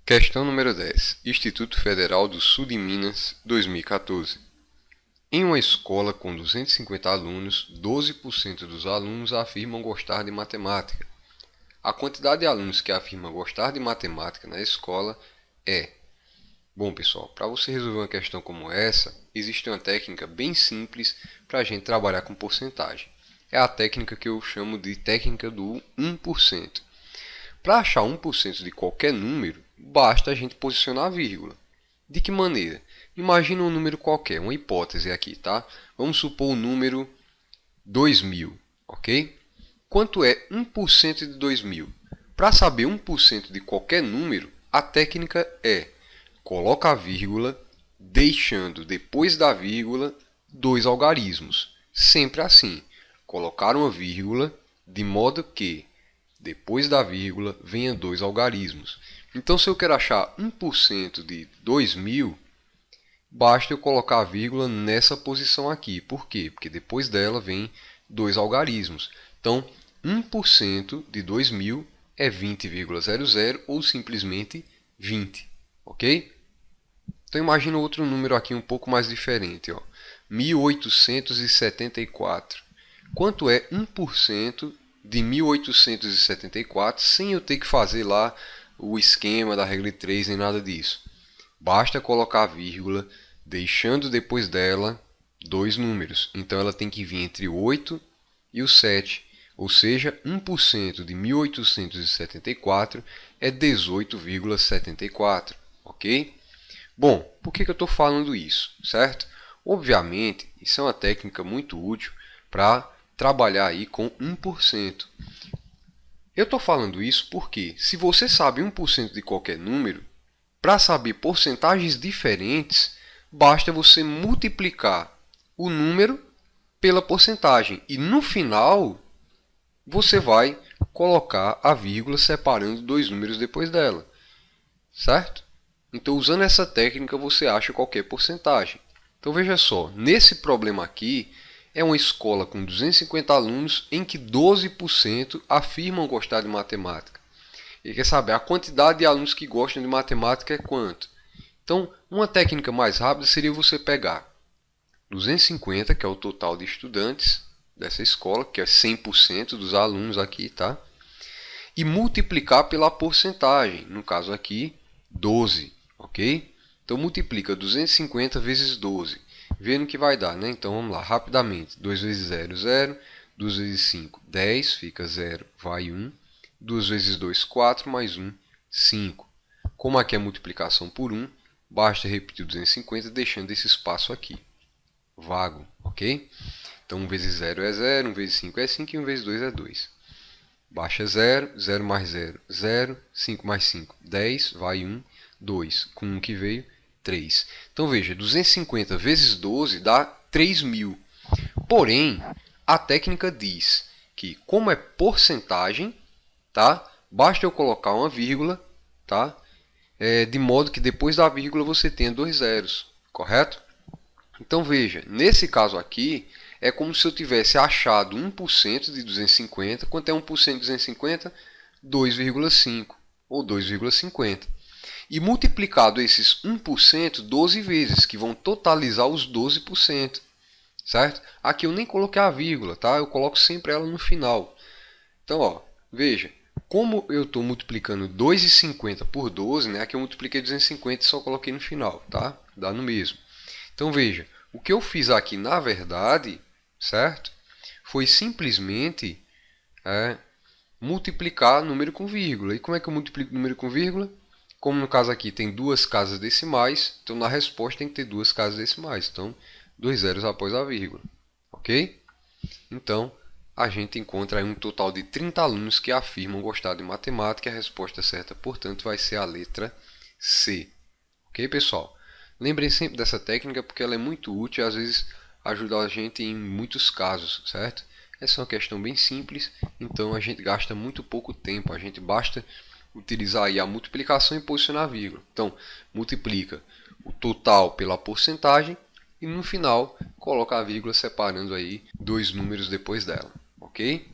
Questão número 10. Instituto Federal do Sul de Minas, 2014. Em uma escola com 250 alunos, 12% dos alunos afirmam gostar de matemática. A quantidade de alunos que afirmam gostar de matemática na escola é... Bom, pessoal, para você resolver uma questão como essa, existe uma técnica bem simples para a gente trabalhar com porcentagem. É a técnica que eu chamo de técnica do 1%. Para achar 1% de qualquer número, basta a gente posicionar a vírgula. De que maneira? Imagina um número qualquer, uma hipótese aqui, tá? Vamos supor o número 2000, ok? Quanto é 1% de 2000? Para saber 1% de qualquer número, a técnica é coloca a vírgula, deixando depois da vírgula dois algarismos. Sempre assim, colocar uma vírgula de modo que depois da vírgula venha dois algarismos. Então, se eu quero achar 1% de 2000, basta eu colocar a vírgula nessa posição aqui. Por quê? Porque depois dela vem dois algarismos. Então, 1% de 2000 é 20,00 ou simplesmente 20. Ok? Então, imagina outro número aqui um pouco mais diferente. Ó. 1874. Quanto é 1% de 1874 sem eu ter que fazer lá o esquema da regra de 3 nem nada disso? Basta colocar a vírgula, deixando depois dela dois números. Então ela tem que vir entre o 8 e o 7. Ou seja, 1% de 1874 é 18,74. Ok? Bom, por que eu estou falando isso? Certo? Obviamente, isso é uma técnica muito útil para trabalhar aí com 1%. Eu estou falando isso porque, se você sabe 1% de qualquer número, para saber porcentagens diferentes, basta você multiplicar o número pela porcentagem. E no final, você vai colocar a vírgula separando dois números depois dela. Certo? Então, usando essa técnica, você acha qualquer porcentagem. Então, veja só, nesse problema aqui, é uma escola com 250 alunos em que 12% afirmam gostar de matemática. E quer saber, a quantidade de alunos que gostam de matemática é quanto? Então, uma técnica mais rápida seria você pegar 250, que é o total de estudantes dessa escola, que é 100% dos alunos aqui, tá? E multiplicar pela porcentagem, no caso aqui, 12, ok? Então, multiplica 250 vezes 12, vendo que vai dar, né? Então, vamos lá, rapidamente. 2 vezes 0, 0. 2 vezes 5, 10, fica 0, vai 1. 2 vezes 2, 4, mais 1, 5. Como aqui é multiplicação por 1, basta repetir 250, deixando esse espaço aqui, vago, ok? Então, 1 vezes 0 é 0, 1 vezes 5 é 5 e 1 vezes 2 é 2. Baixa 0, 0 mais 0, 0, 5 mais 5, 10, vai 1, 2. Com 1 que veio, 3. Então, veja, 250 vezes 12 dá 3.000. Porém, a técnica diz que, como é porcentagem, tá? Basta eu colocar uma vírgula, tá? De modo que depois da vírgula você tenha dois zeros, correto? Então veja, nesse caso aqui, é como se eu tivesse achado 1% de 250. Quanto é 1% de 250? 2,5 ou 2,50. E multiplicado esses 1% 12 vezes, que vão totalizar os 12%. Certo? Aqui eu nem coloquei a vírgula, tá? Eu coloco sempre ela no final. Então, ó, veja, como eu estou multiplicando 2,50 por 12, né? Aqui eu multipliquei 250 e só coloquei no final, tá? Dá no mesmo. Então, veja, o que eu fiz aqui, na verdade, certo? Foi simplesmente multiplicar número com vírgula. E como é que eu multiplico número com vírgula? Como no caso aqui tem duas casas decimais, então na resposta tem que ter duas casas decimais. Então, dois zeros após a vírgula. Ok? Então, a gente encontra aí um total de 30 alunos que afirmam gostar de matemática. E a resposta certa, portanto, vai ser a letra C. Ok, pessoal? Lembrem sempre dessa técnica porque ela é muito útil e às vezes ajuda a gente em muitos casos, certo? Essa é uma questão bem simples, então a gente gasta muito pouco tempo. A gente basta utilizar aí a multiplicação e posicionar a vírgula. Então, multiplica o total pela porcentagem e no final coloca a vírgula separando aí dois números depois dela, ok?